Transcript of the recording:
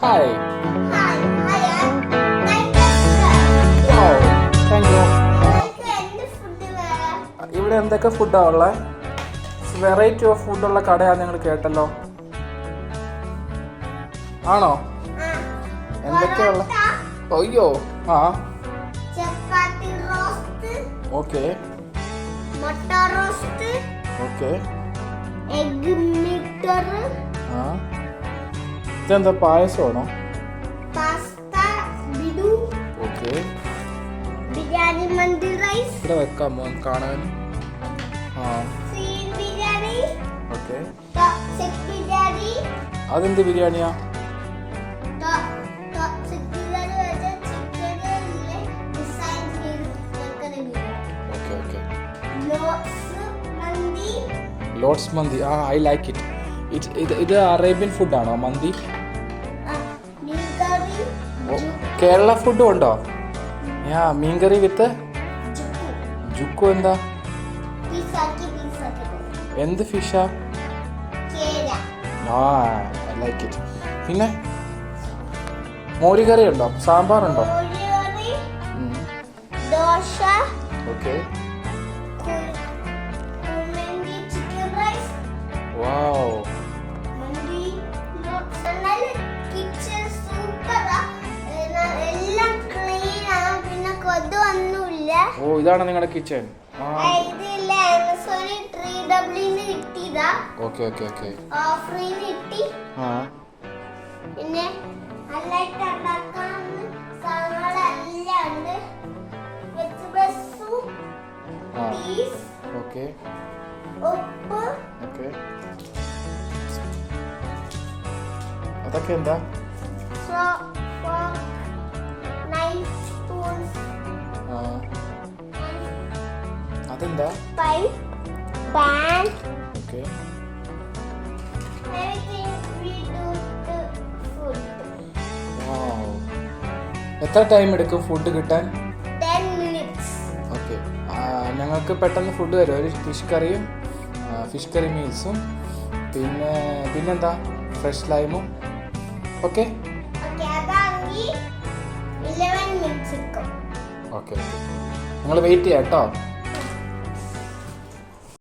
Hi. Hi, Wow. Thank you. നിങ്ങൾക്ക് എന്ത് food വേണം? ഇവിടെ എന്തൊക്കെ ഫുഡാ ഉള്ളത്? വെറൈറ്റി ഓഫ് ഫുഡുള്ള കടയാ നിങ്ങൾ കേട്ടല്ലോ. ആണോ? എന്തൊക്കെയാ ഉള്ളത്? പൊറോട്ട, അയ്യോ. ആ. Chapati roast, okay. മുട്ട റോസ്റ്റ്, ഓക്കെ. എഗ് മിക്സർ, ആ. ഇതെന്താ പായസമാണോ? പാസ്ത, ബിഡു, ഓക്കെ. ബിരിയാണി മന്തി റൈസ്, ഇവിടെ വെക്കാമോ കാണാൻ? ആ. Sweet biryani, okay. Toxic biryani, അതെന്ത് ബിരിയാണിയാ? ടോക്സിക് ബിരിയാണി വെച്ചാൽ ചിക്കനിലെ ഡിസൈൻ ചെയ്ത് വെക്കുന്ന ബിരിയാണി. Okay okay. ലോട്സ് മന്തി, ലോട്സ് മന്തി. ആ, ഐ ലൈക്ക് ഇറ്റ്. ഇത് അറേബ്യൻ ഫുഡാണോ മന്തി? മീൻകറി, കേരള ഫുഡും ഉണ്ടോ? യാ, മീൻകറി വിത്ത് ജുക്കു, ജുക്കു. എന്താ? പിസാക്കി എന്ത് ഫിഷാ? കേര, ആ, ഐ ലൈക്ക് ഇറ്റ്. പിന്നെ മോരുകറി ഉണ്ടോ? സാമ്പാറുണ്ടോ? മോരുകറി, ദോശ, ഓക്കെ. കുഴിമന്തി, ചിക്കൻ റൈസ്, വാവ്. മന്തി. നല്ല കിച്ചൺ സൂപ്പറാ. എല്ലാം ക്ലീൻ ആണ്, പിന്നെ കൊതുവൊന്നുമില്ല. ഓ, ഇതാണ് നിങ്ങളുടെ കിച്ചൺ. ആ, ഇതില്ല ആമസോണിൽ 3W കിട്ടിയതാ, ഓക്കെ ഓക്കെ ഓക്കെ. ഓഫറിന് കിട്ടി. ആ, പിന്നെ നല്ലതായിട്ട് ഉണ്ടാക്കാവുന്ന സാധനങ്ങളെല്ലാം ഉണ്ട്. വെജിറ്റബിൾസും, ആ, പീസ്, ഓക്കെ ഉപ്പ്, ഓക്കെ. അതൊക്കെ എന്താ? നൈഫ്, സ്പൂൺസ്, ആ, അതെന്താ? pipe, pan, okay. everything we do to food. വാവ്. എത്ര ടൈം എടുക്കും ഫുഡ് കിട്ടാൻ? 10 minutes. ഓക്കെ. ഞങ്ങൾക്ക് പെട്ടെന്ന് ഫുഡ് തരും. ഒരു ഫിഷ് കറിയും ഫിഷ് കറി മീൽസും പിന്നെന്താ ഫ്രഷ് ലൈമും. ഓക്കെ Okay, അതാണെങ്കിൽ 11 minutes എടുക്കും. ഓക്കെ. നിങ്ങൾ വെയിറ്റ് ചെയ്യാം കേട്ടോ.